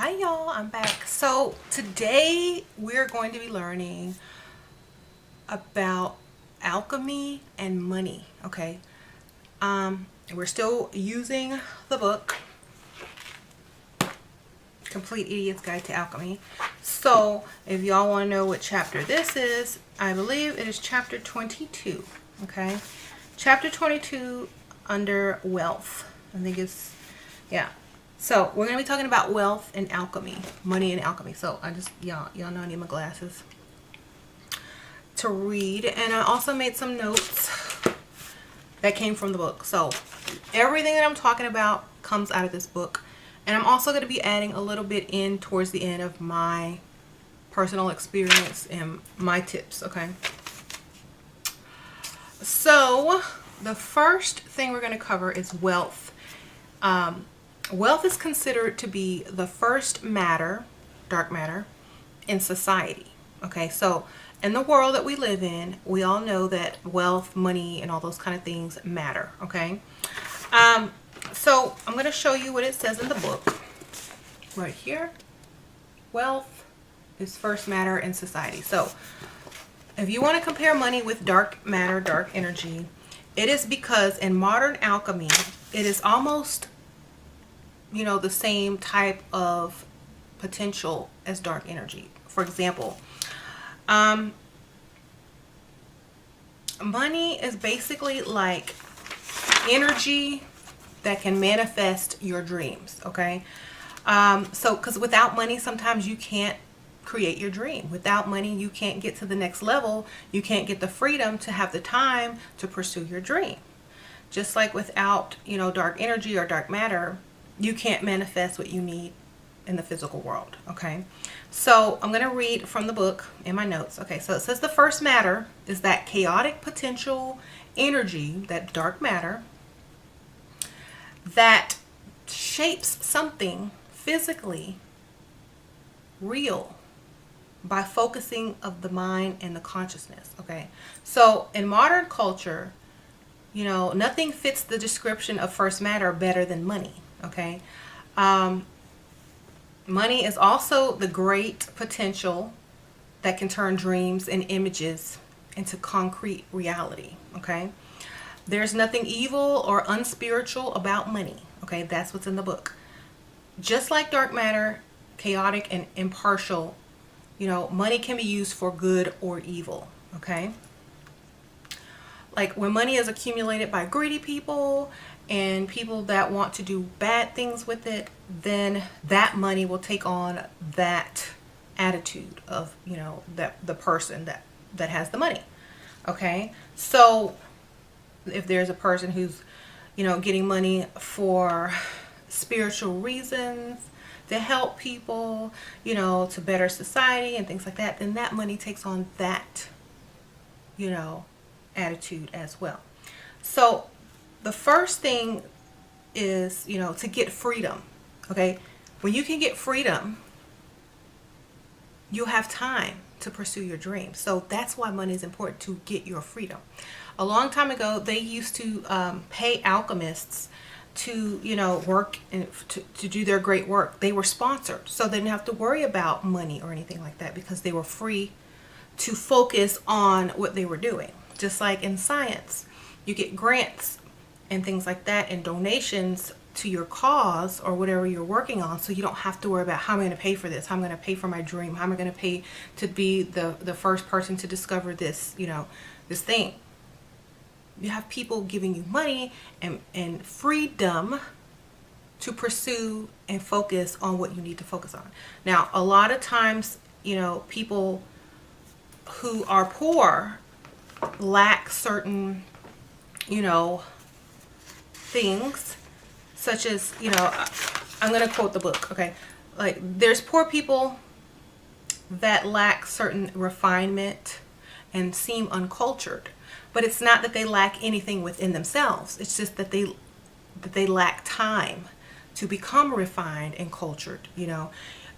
Hi y'all, I'm back. So today we're going to be learning about alchemy and money. Okay. We're still using the book Complete Idiot's Guide to Alchemy. So if y'all want to know what chapter this is, I believe it is chapter 22. Okay. Chapter 22 under wealth. I think it's, yeah. So we're going to be talking about wealth and alchemy, money and alchemy. So y'all know I need my glasses to read. And I also made some notes that came from the book. So everything that I'm talking about comes out of this book. And I'm also going to be adding a little bit in towards the end of my personal experience and my tips. Okay. So the first thing we're going to cover is wealth. Wealth is considered to be the first matter, dark matter, in society. Okay, so in the world that we live in, we all know that wealth, money, and all those kind of things matter. Okay, so I'm going to show you what it says in the book right here. Wealth is first matter in society. So if you want to compare money with dark matter, dark energy, it is because in modern alchemy, it is almost, the same type of potential as dark energy. For example, money is basically like energy that can manifest your dreams. Okay. So because without money, sometimes you can't create your dream. Without money, you can't get to the next level. You can't get the freedom to have the time to pursue your dream. Just like without, dark energy or dark matter, you can't manifest what you need in the physical world. Okay. So I'm going to read from the book in my notes. Okay. So it says the first matter is that chaotic potential energy, that dark matter, that shapes something physically real by focusing of the mind and the consciousness. Okay. So in modern culture, nothing fits the description of first matter better than money. Okay. Money is also the great potential that can turn dreams and images into concrete reality. Okay. There's nothing evil or unspiritual about money. Okay. That's what's in the book. Just like dark matter, chaotic and impartial, money can be used for good or evil. Okay. Like when money is accumulated by greedy people and people that want to do bad things with it, then that money will take on that attitude of, that the person that has the money. Okay. So if there's a person who's, getting money for spiritual reasons, to help people, to better society and things like that, then that money takes on that, attitude as well. So the first thing is, to get freedom. Okay. When you can get freedom, you have time to pursue your dreams. So that's why money is important, to get your freedom. A long time ago, they used to pay alchemists to, work and to do their great work. They were sponsored, so they didn't have to worry about money or anything like that because they were free to focus on what they were doing. Just like in science, you get grants and things like that and donations to your cause or whatever you're working on, so you don't have to worry about how am I going to pay for this, how am I going to pay for my dream, how am I going to pay to be the first person to discover this, this thing. You have people giving you money and freedom to pursue and focus on what you need to focus on. Now, a lot of times, people who are poor lack certain, things, such as, I'm going to quote the book. Okay. Like there's poor people that lack certain refinement and seem uncultured, but it's not that they lack anything within themselves. It's just that they lack time to become refined and cultured.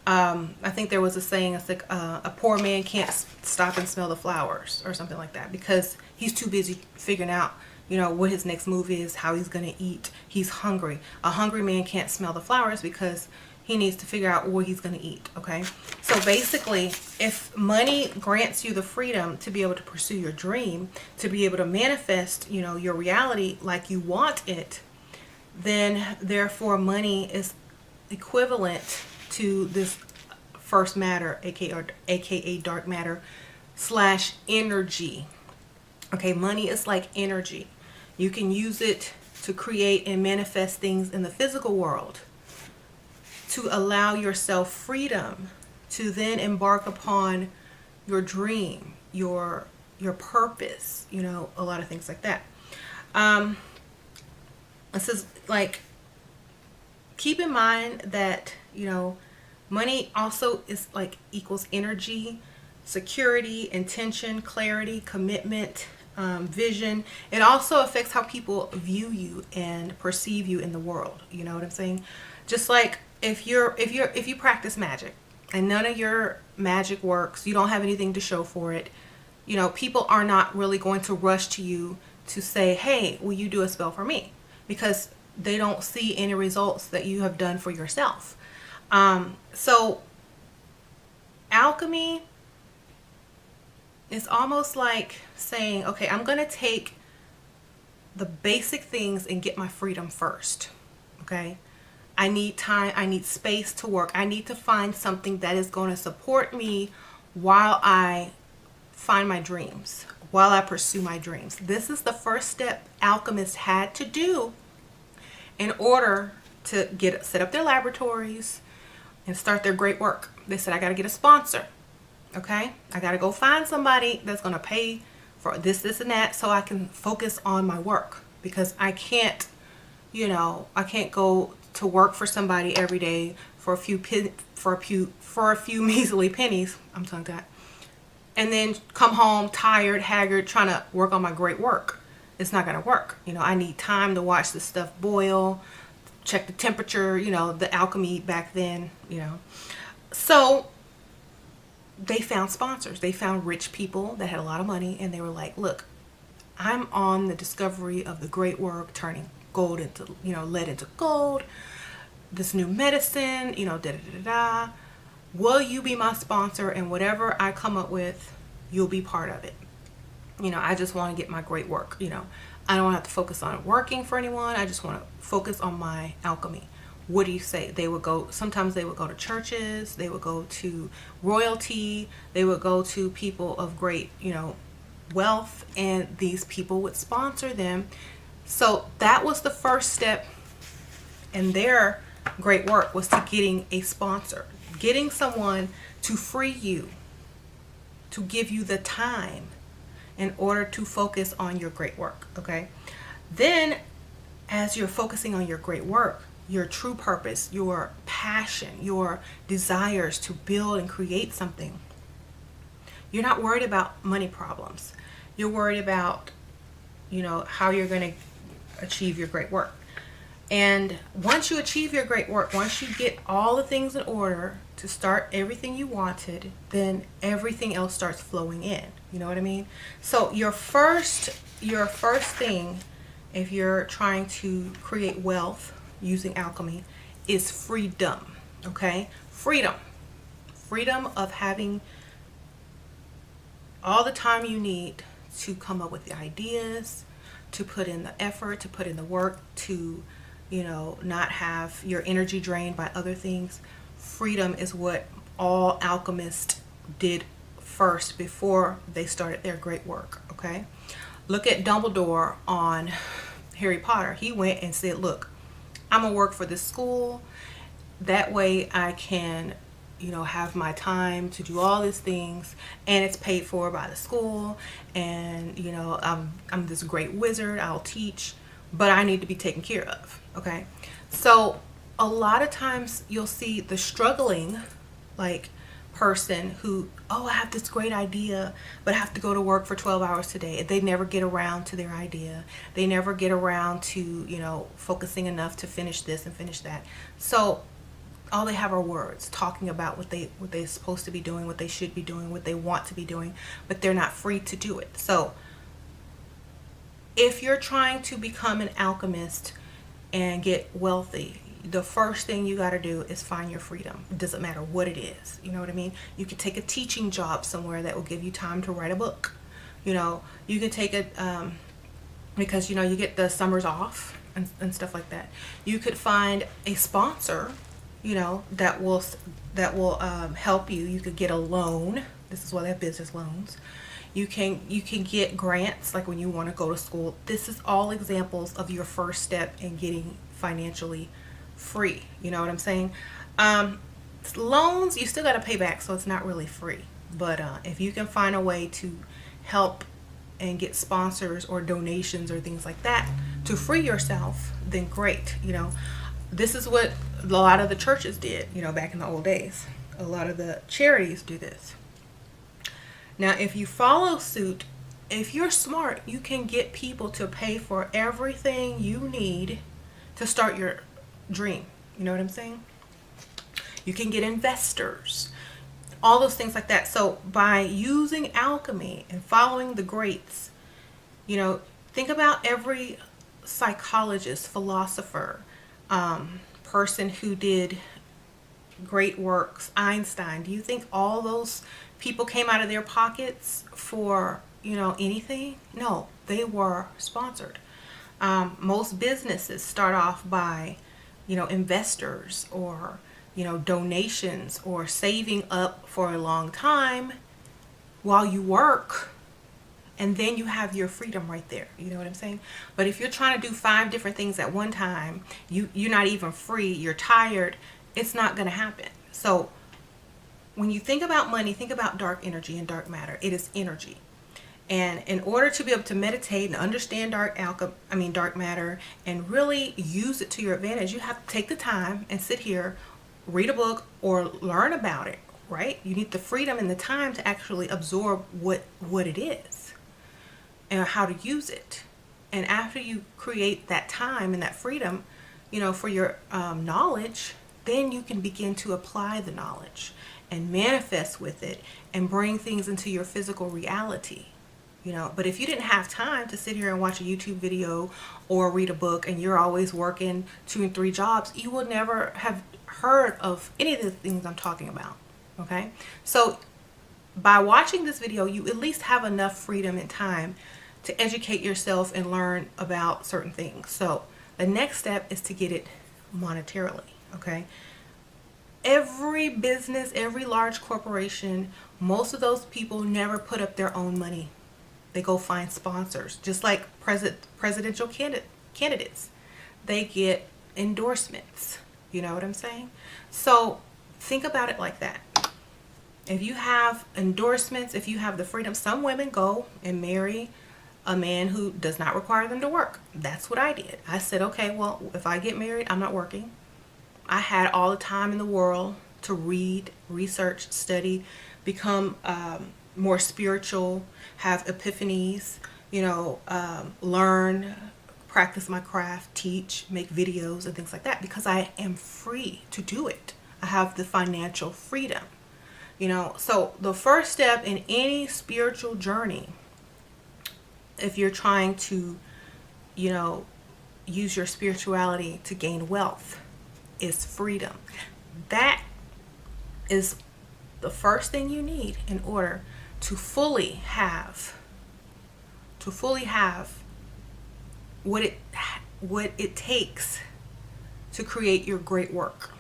I think there was a saying, it's like a poor man can't stop and smell the flowers or something like that because he's too busy figuring out, what his next move is, how he's going to eat. He's hungry. A hungry man can't smell the flowers because, he needs to figure out what he's going to eat. Okay, so basically, if money grants you the freedom to be able to pursue your dream, to be able to manifest, your reality like you want it, then therefore money is equivalent to this first matter, aka dark matter / energy. Okay, money is like energy. You can use it to create and manifest things in the physical world, to allow yourself freedom to then embark upon your dream, your purpose, a lot of things like that. This is like, keep in mind that, money also is like equals energy, security, intention, clarity, commitment, vision. It also affects how people view you and perceive you in the world. You know what I'm saying? Just like if you practice magic and none of your magic works, you don't have anything to show for it, people are not really going to rush to you to say, hey, will you do a spell for me? Because they don't see any results that you have done for yourself. So alchemy is almost like saying, okay, I'm going to take the basic things and get my freedom first. Okay. I need time. I need space to work. I need to find something that is going to support me while I find my dreams, while I pursue my dreams. This is the first step alchemists had to do in order to set up their laboratories and start their great work. They said, I got to get a sponsor. Okay, I got to go find somebody that's going to pay for this, and that, so I can focus on my work, because I can't, I can't go to work for somebody every day for a few measly pennies. I'm tongue tied, and then come home tired, haggard, trying to work on my great work. It's not going to work. I need time to watch this stuff boil, check the temperature. The alchemy back then. So they found sponsors. They found rich people that had a lot of money, and they were like, look, I'm on the discovery of the great work, turning gold into, lead into gold, this new medicine, da da da da. Will you be my sponsor? And whatever I come up with, you'll be part of it. I just want to get my great work. I don't have to focus on working for anyone. I just want to focus on my alchemy. What do you say? Sometimes they would go to churches, they would go to royalty, they would go to people of great, wealth, and these people would sponsor them. So that was the first step in their great work, was to getting a sponsor, getting someone to free you, to give you the time in order to focus on your great work. Okay. Then as you're focusing on your great work, your true purpose, your passion, your desires to build and create something, you're not worried about money problems. You're worried about, how you're going to achieve your great work. And once you achieve your great work, once you get all the things in order to start everything you wanted, then everything else starts flowing in. You know what I mean? So your first thing, if you're trying to create wealth using alchemy, is freedom. Okay? Freedom of having all the time you need to come up with the ideas, to put in the effort, to put in the work, to not have your energy drained by other things. Freedom is what all alchemists did first before they started their great work. Okay? Look at Dumbledore on Harry Potter. He went and said, look, I'm gonna work for this school. That way I can, have my time to do all these things, and it's paid for by the school. And, I'm this great wizard. I'll teach, but I need to be taken care of. Okay. So a lot of times you'll see the struggling, person who, I have this great idea, but I have to go to work for 12 hours today. They never get around to their idea. They never get around to, focusing enough to finish this and finish that. So all they have are words talking about what they're supposed to be doing, what they should be doing, what they want to be doing, but they're not free to do it. So if you're trying to become an alchemist and get wealthy, the first thing you got to do is find your freedom. It doesn't matter what it is. You know what I mean? You could take a teaching job somewhere that will give you time to write a book. You know, you could take it because, you know, you get the summers off and stuff like that. You could find a sponsor, you know, that will help you. You could get a loan. This is why they have business loans. You can get grants, like when you want to go to school. This is all examples of your first step in getting financially free. You know what I'm saying? Loans, you still got to pay back, so it's not really free. But if you can find a way to help and get sponsors or donations or things like that to free yourself, then great. You know, this is what a lot of the churches did, you know, back in the old days. A lot of the charities do this. Now, if you follow suit, if you're smart, you can get people to pay for everything you need to start your dream. You know what I'm saying? You can get investors, all those things like that. So by using alchemy and following the greats, you know, think about every psychologist, philosopher, person who did great works, Einstein. Do you think all those people came out of their pockets for, you know, anything? No, they were sponsored. Most businesses start off by, you know, investors or, you know, donations or saving up for a long time while you work, and then you have your freedom right there. You know what I'm saying? But if you're trying to do 5 different things at one time, you're not even free, you're tired, it's not going to happen. So when you think about money, think about dark energy and dark matter. It is energy. And in order to be able to meditate and understand dark matter and really use it to your advantage, you have to take the time and sit here, read a book or learn about it, right? You need the freedom and the time to actually absorb what it is and how to use it. And after you create that time and that freedom, you know, for your knowledge, then you can begin to apply the knowledge and manifest with it and bring things into your physical reality. You know, but if you didn't have time to sit here and watch a YouTube video or read a book, and you're always working 2 and 3 jobs, you will never have heard of any of the things I'm talking about. Okay, so by watching this video, you at least have enough freedom and time to educate yourself and learn about certain things. So the next step is to get it monetarily. Okay, every business, every large corporation, most of those people never put up their own money. They go find sponsors, just like presidential candidates. They get endorsements. You know what I'm saying? So think about it like that. If you have endorsements, if you have the freedom, some women go and marry a man who does not require them to work. That's what I did. I said, okay, well, if I get married, I'm not working. I had all the time in the world to read, research, study, become more spiritual, have epiphanies, you know, learn, practice my craft, teach, make videos and things like that, because I am free to do it. I have the financial freedom, you know. So the first step in any spiritual journey, if you're trying to, you know, use your spirituality to gain wealth, is freedom. That is the first thing you need in order to fully have what it takes to create your great work,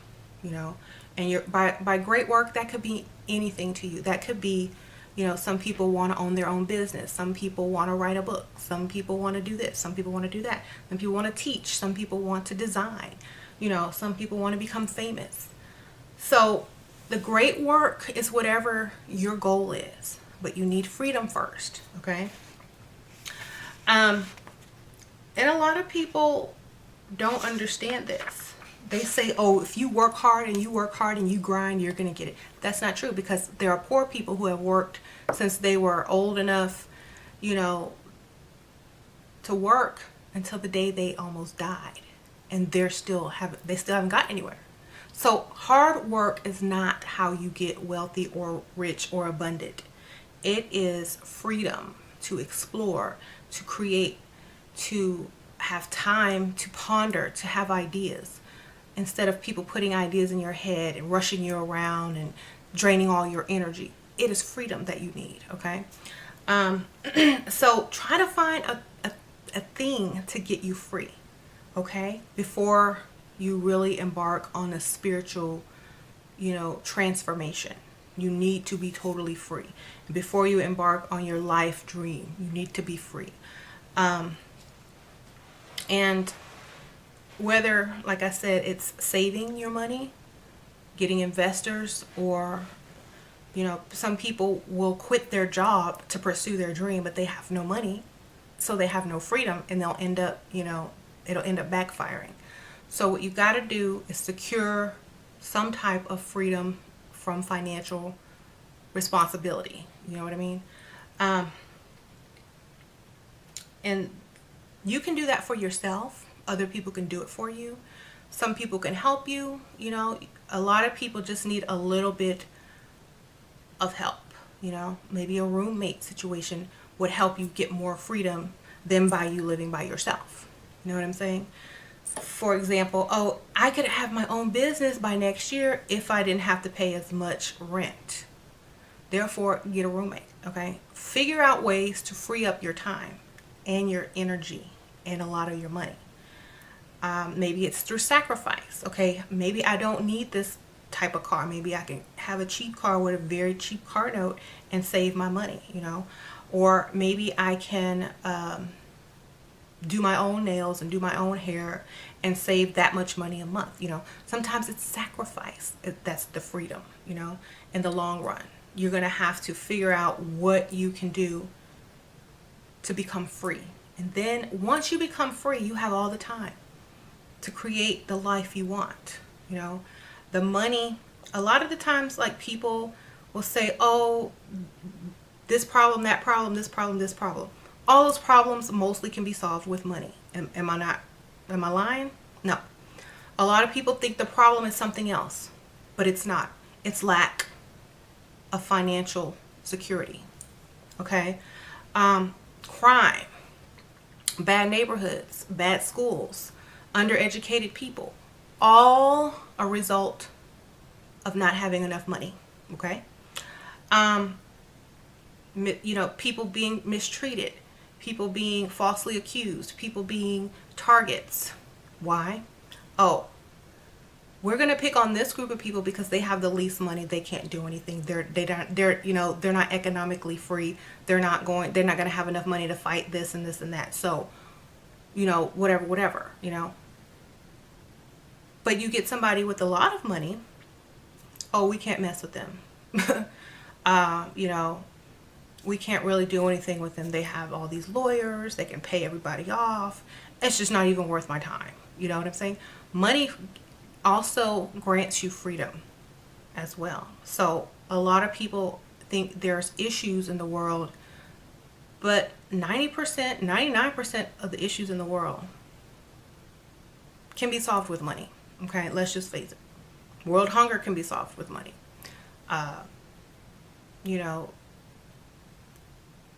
you know. And by great work, that could be anything to you. That could be, you know, some people want to own their own business, some people want to write a book, some people want to do this, some people want to do that, some people want to teach, some people want to design, you know, some people want to become famous. So the great work is whatever your goal is, but you need freedom first, okay? And a lot of people don't understand this. They say, oh, if you work hard and you grind, you're going to get it. That's not true, because there are poor people who have worked since they were old enough, you know, to work until the day they almost died, and they still haven't gotten anywhere. So hard work is not how you get wealthy or rich or abundant. It is freedom to explore, to create, to have time to ponder, to have ideas. instead of people putting ideas in your head and rushing you around and draining all your energy. It is freedom that you need, okay? So try to find a thing to get you free, okay? Before you really embark on a spiritual, transformation. You need to be totally free. Before you embark on your life dream, you need to be free. And whether, like I said, it's saving your money, getting investors, or, some people will quit their job to pursue their dream, but they have no money, so they have no freedom, and they'll end up, it'll end up backfiring. So what you got to do is secure some type of freedom from financial responsibility. You know what I mean? And you can do that for yourself. Other people can do it for you. Some people can help you. A lot of people just need a little bit of help. Maybe a roommate situation would help you get more freedom than by you living by yourself. You know what I'm saying? For example, I could have my own business by next year if I didn't have to pay as much rent. Therefore, get a roommate, okay? Figure out ways to free up your time and your energy and a lot of your money. Maybe it's through sacrifice, okay? Maybe I don't need this type of car. Maybe I can have a cheap car with a very cheap car note and save my money, Or maybe I can do my own nails and do my own hair and save that much money a month. Sometimes it's sacrifice. That's the freedom, in the long run. You're going to have to figure out what you can do to become free. And then once you become free, you have all the time to create the life you want. The money, a lot of the times, like, people will say, oh, this problem, that problem, this problem, this problem. All those problems mostly can be solved with money. Am I lying? No. A lot of people think the problem is something else, but it's not. It's lack of financial security. Okay? Crime, bad neighborhoods, bad schools, undereducated people, all a result of not having enough money. Okay? People being mistreated, people being falsely accused, people being targets. Why? Oh, we're going to pick on this group of people because they have the least money. They can't do anything. They're not economically free. They're not going to have enough money to fight this and this and that. So, whatever. But you get somebody with a lot of money. Oh, we can't mess with them. We can't really do anything with them. They have all these lawyers. They can pay everybody off. It's just not even worth my time. You know what I'm saying? Money also grants you freedom as well. So a lot of people think there's issues in the world, but 90%, 99% of the issues in the world can be solved with money. Okay, let's just face it. World hunger can be solved with money.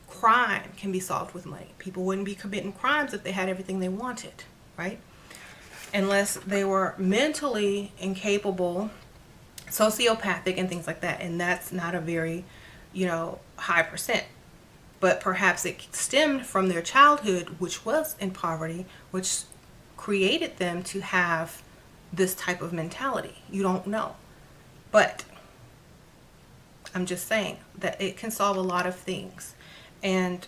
Crime can be solved with money. People wouldn't be committing crimes if they had everything they wanted, right? Unless they were mentally incapable, sociopathic, and things like that. And that's not a very, high percent. But perhaps it stemmed from their childhood, which was in poverty, which created them to have this type of mentality. You don't know. But I'm just saying that it can solve a lot of things. And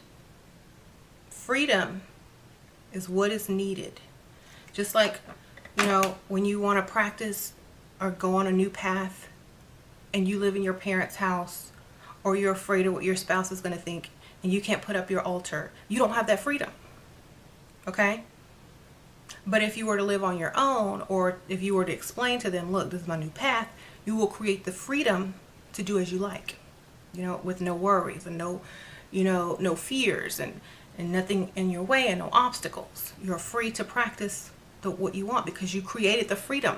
freedom is what is needed. Just like, when you want to practice or go on a new path and you live in your parents' house, or you're afraid of what your spouse is going to think and you can't put up your altar, you don't have that freedom. Okay? But if you were to live on your own, or if you were to explain to them, look, this is my new path, you will create the freedom to do as you like, with no worries and no fears and nothing in your way and no obstacles. You're free to practice what you want because you created the freedom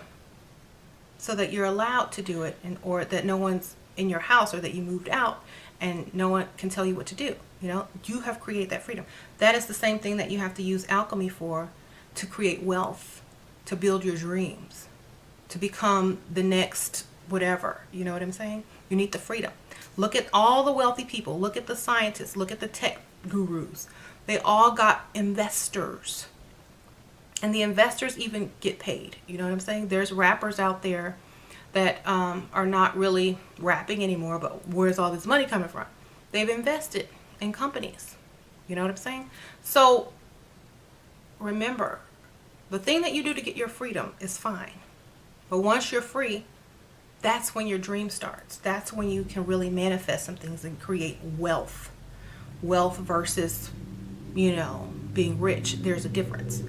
so that you're allowed to do it, or that no one's in your house, or that you moved out and no one can tell you what to do. You have created that freedom. That is the same thing that you have to use alchemy for, to create wealth, to build your dreams. to become the next whatever. You know what I'm saying? You need the freedom. Look at all the wealthy people. Look at the scientists. Look at the tech gurus. They all got investors. And the investors even get paid. You know what I'm saying? There's rappers out there that are not really rapping anymore, but where's all this money coming from? They've invested in companies. You know what I'm saying? So remember, the thing that you do to get your freedom is fine. But once you're free, that's when your dream starts. That's when you can really manifest some things and create wealth. Wealth versus, being rich. There's a difference.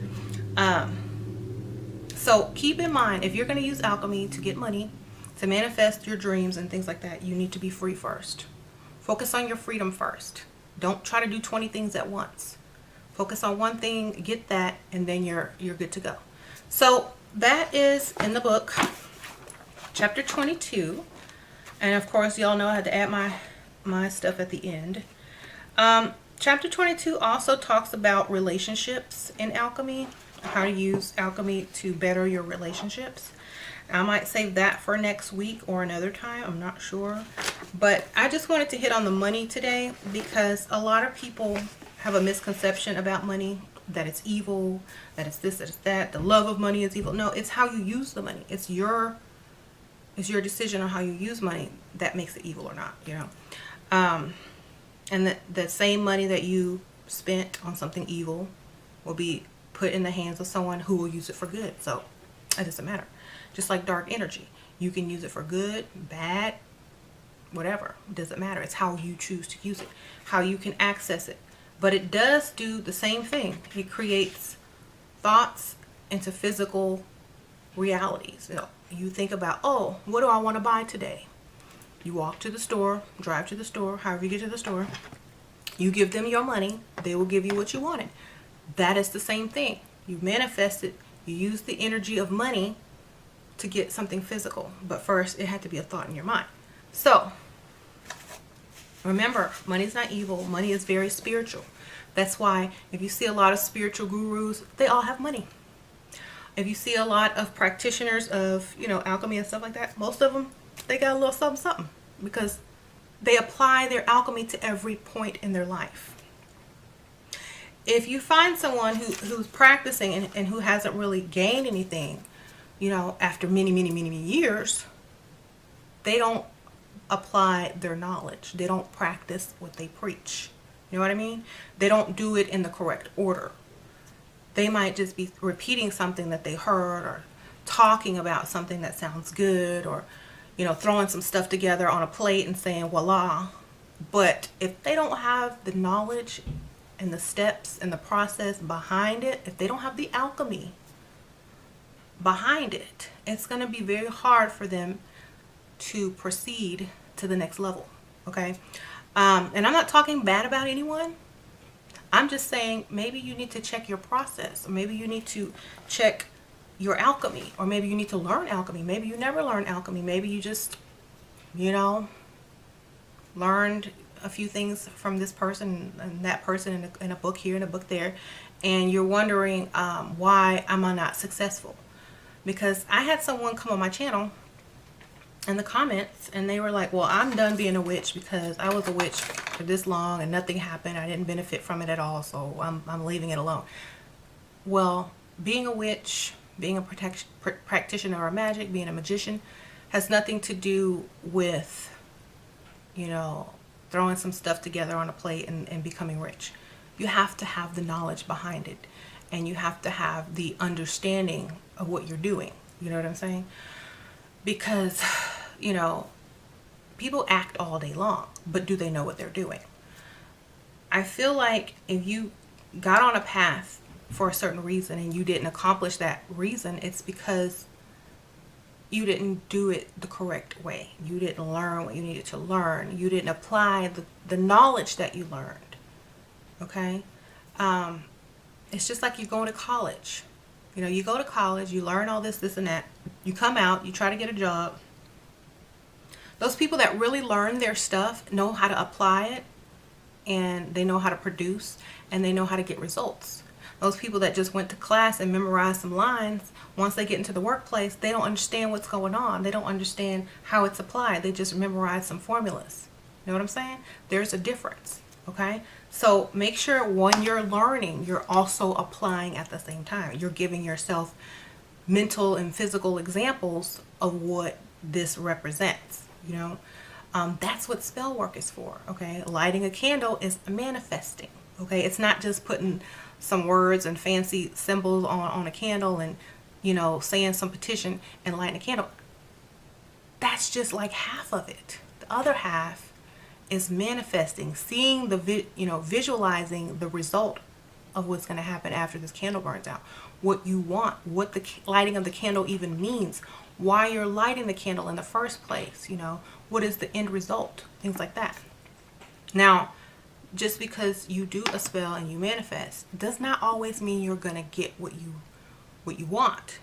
So keep in mind, if you're going to use alchemy to get money, to manifest your dreams and things like that, you need to be free first. Focus on your freedom first. Don't try to do 20 things at once. Focus on one thing, get that, and then you're good to go. So that is in the book, chapter 22. And of course, y'all know I had to add my stuff at the end. Chapter 22 also talks about relationships in alchemy, how to use alchemy to better your relationships. I might save that for next week or another time. I'm not sure. But I just wanted to hit on the money today because a lot of people have a misconception about money, that it's evil, that it's this, that it's that. The love of money is evil. No, it's how you use the money. It's your decision on how you use money that makes it evil or not, And the same money that you spent on something evil will be put in the hands of someone who will use it for good. So it doesn't matter. Just like dark energy. You can use it for good, bad, whatever. It doesn't matter. It's how you choose to use it, how you can access it. But it does do the same thing. It creates thoughts into physical realities. You think about, oh, what do I want to buy today? You walk to the store, drive to the store, however you get to the store. You give them your money. They will give you what you wanted. That is the same thing. You manifest it. You use the energy of money to get something physical. But first, it had to be a thought in your mind. So, remember, money's not evil. Money is very spiritual. That's why if you see a lot of spiritual gurus, they all have money. If you see a lot of practitioners of, alchemy and stuff like that, most of them, they got a little something, something. Because they apply their alchemy to every point in their life. If you find someone who's practicing and who hasn't really gained anything, after many, many, many, many years, they don't apply their knowledge. They don't practice what they preach. You know what I mean? They don't do it in the correct order. They might just be repeating something that they heard or talking about something that sounds good or, throwing some stuff together on a plate and saying, voila. But if they don't have the knowledge and the steps and the process behind it, if they don't have the alchemy behind it, it's going to be very hard for them to proceed to the next level. Okay? And I'm not talking bad about anyone. I'm just saying maybe you need to check your process. Or maybe you need to check your alchemy. Or maybe you need to learn alchemy. Maybe you never learned alchemy. Maybe you just, learned a few things from this person and that person in a book here and a book there. And you're wondering why am I not successful? Because I had someone come on my channel in the comments and they were like, well, I'm done being a witch because I was a witch for this long and nothing happened. I didn't benefit from it at all, so I'm leaving it alone. Well, being a witch, being a practitioner of magic, being a magician has nothing to do with, throwing some stuff together on a plate and becoming rich. You have to have the knowledge behind it and you have to have the understanding of what you're doing. You know what I'm saying? Because, people act all day long, but do they know what they're doing? I feel like if you got on a path for a certain reason and you didn't accomplish that reason, it's because you didn't do it the correct way. You didn't learn what you needed to learn. You didn't apply the knowledge that you learned. Okay? It's just like you going to college. You go to college, you learn all this and that. You come out, you try to get a job. Those people that really learn their stuff know how to apply it, and they know how to produce, and they know how to get results. Those people that just went to class and memorized some lines, once they get into the workplace, they don't understand what's going on. They don't understand how it's applied. They just memorize some formulas. You know what I'm saying? There's a difference. Okay? So make sure when you're learning, you're also applying at the same time. You're giving yourself mental and physical examples of what this represents. You know, that's what spell work is for. Okay? Lighting a candle is manifesting. Okay? It's not just putting some words and fancy symbols on a candle and, you know, saying some petition and lighting a candle. That's just like half of it. The other half is manifesting, seeing visualizing the result of what's going to happen after this candle burns out. What you want, what the lighting of the candle even means, why you're lighting the candle in the first place, you know, what is the end result, things like that. Now, just because you do a spell and you manifest does not always mean you're going to get what you want.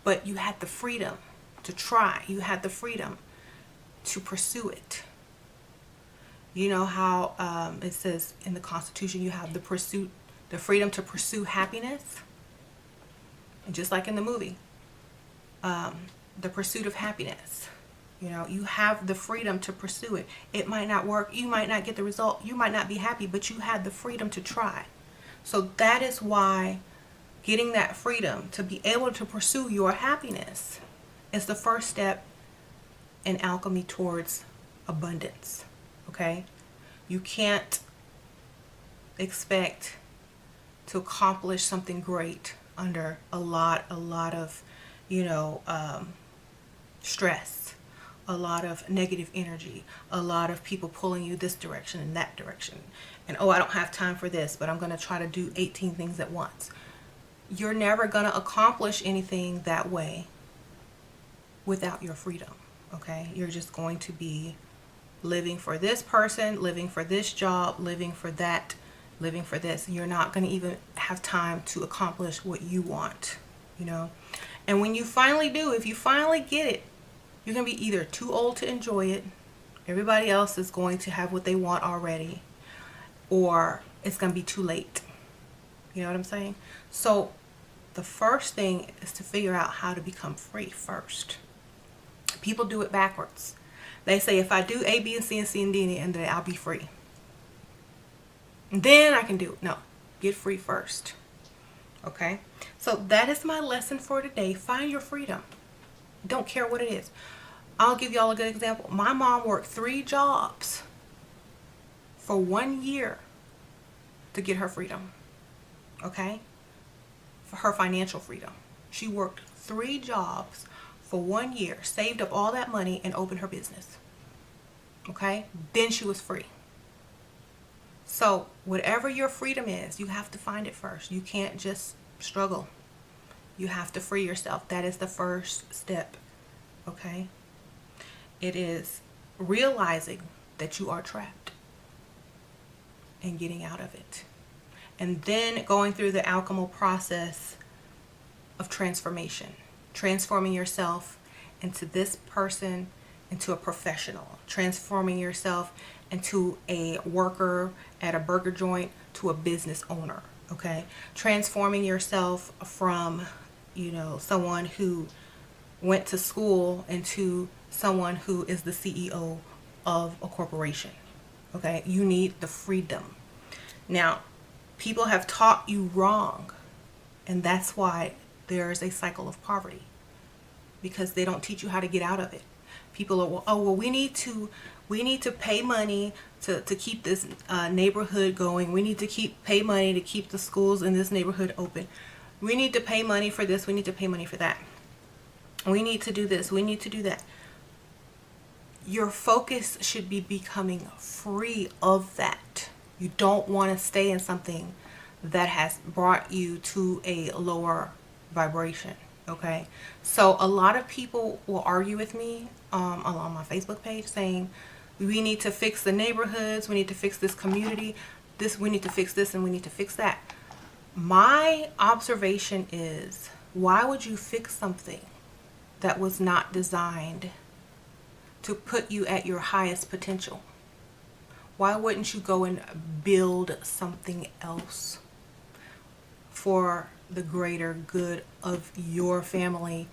But you had the freedom to try. You had the freedom to pursue it. You know how it says in the Constitution you have the freedom to pursue happiness? And just like in the movie, the pursuit of happiness. You know, you have the freedom to pursue it. It might not work. You might not get the result. You might not be happy, but you had the freedom to try. So that is why getting that freedom to be able to pursue your happiness is the first step in alchemy towards abundance. Okay? You can't expect to accomplish something great under a lot of, stress. A lot of negative energy, a lot of people pulling you this direction and that direction. And, oh, I don't have time for this, but I'm going to try to do 18 things at once. You're never going to accomplish anything that way without your freedom, okay? You're just going to be living for this person, living for this job, living for that, living for this. You're not going to even have time to accomplish what you want, you know? And when you finally do, if you finally get it, you're going to be either too old to enjoy it, everybody else is going to have what they want already, or it's going to be too late. You know what I'm saying? So the first thing is to figure out how to become free first. People do it backwards. They say, if I do A, B, and C, and C, and D, and then I'll be free. And then I can do it. No, get free first. Okay? So that is my lesson for today. Find your freedom. Don't care what it is. I'll give y'all a good example. My mom worked 3 jobs for 1 year to get her freedom. Okay? For her financial freedom. She worked 3 jobs for 1 year, saved up all that money, and opened her business. Okay? Then she was free. So whatever your freedom is, you have to find it first. You can't just struggle. You have to free yourself. That is the first step. Okay? It is realizing that you are trapped and getting out of it. And then going through the alchemical process of transformation. Transforming yourself into this person, into a professional. Transforming yourself into a worker at a burger joint to a business owner. Okay? Transforming yourself from someone who went to school into someone who is the CEO of a corporation. Okay? You need the freedom. Now, people have taught you wrong, and that's why there's a cycle of poverty, because they don't teach you how to get out of it. People are, we need to pay money to keep this neighborhood going. We need to pay money to keep the schools in this neighborhood open. We need to pay money for this. We need to pay money for that. We need to do this. We need to do that. Your focus should be becoming free of that. You don't want to stay in something that has brought you to a lower vibration. Okay? So a lot of people will argue with me along my Facebook page saying, we need to fix the neighborhoods. We need to fix this community. We need to fix this and we need to fix that. My observation is, why would you fix something that was not designed to put you at your highest potential? Why wouldn't you go and build something else? for the greater good of your family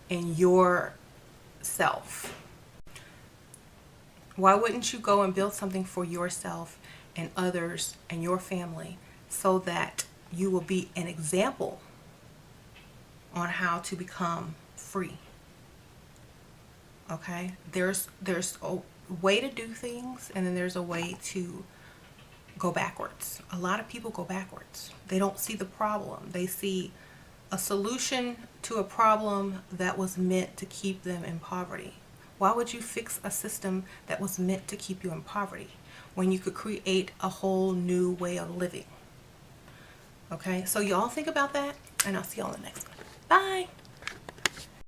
and yourself. Why wouldn't you go and build something for yourself and others and your family so that you will be an example on how to become free? Okay? There's a way to do things, and then there's a way to go backwards. A lot of people go backwards. They don't see the problem. They see a solution to a problem that was meant to keep them in poverty. Why would you fix a system that was meant to keep you in poverty when you could create a whole new way of living? Okay, so y'all think about that, and I'll see y'all in the next one. Bye.